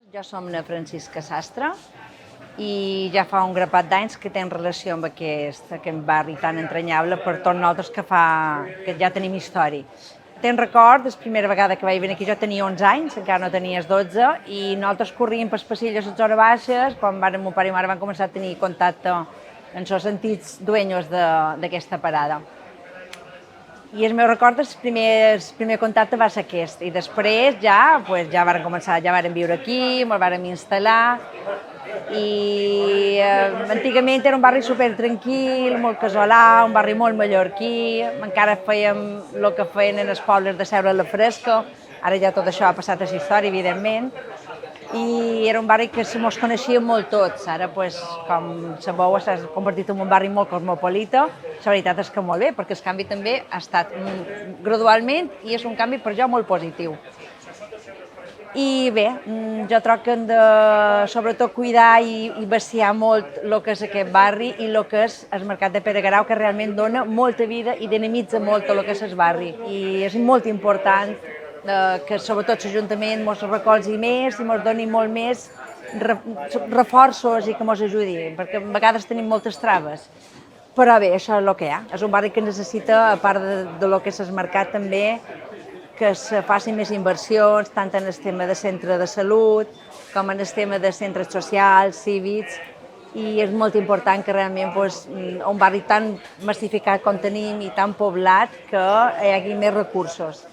Jo som na Francisca Sastre i ja fa un grapat d'anys que tenc relació amb aquest barri tan entranyable per tots nosaltres que ja tenim història. Te'n record, la primera vegada que vaig venir aquí jo tenia 11 anys, encara no tenies 12, i nosaltres corríem pels passillos a les hores baixes, quan mon pare i mare van començar a tenir contacte amb els antics dueños d'aquesta parada. I el meu record, el primer contacte va ser aquest, i després ja varen començar, ja varen viure aquí, ens vàrem instal·lar, i antigament era un barri super tranquil, molt casolà, un barri molt mallorquí, encara fèiem el que feien en els pobles de seure a la fresca, ara ja tot això ha passat a la història, evidentment, i era un barri que ens coneixíem molt tots. Ara, com sabeu, s'ha convertit en un barri molt cosmopolita. La veritat és que molt bé, perquè el canvi també ha estat gradualment i és un canvi per jo molt positiu. I bé, jo trobo que hem de sobretot cuidar i bestiar molt el que és aquest barri i el que és el mercat de Pereguerau, que realment dona molta vida i dinamitza molt el que és el barri. I és molt important que sobretot l'Ajuntament ens recolzi més i ens doni molt més reforços i que ens ajudi, perquè a vegades tenim moltes traves. Però bé, això és el que hi ha. És un barri que necessita, a part de lo que és el mercat també, que se facin més inversions, tant en el tema de centre de salut com en el tema de centres socials, cívics, i és molt important que realment un barri tan massificat com tenim i tan poblat que hi hagi més recursos.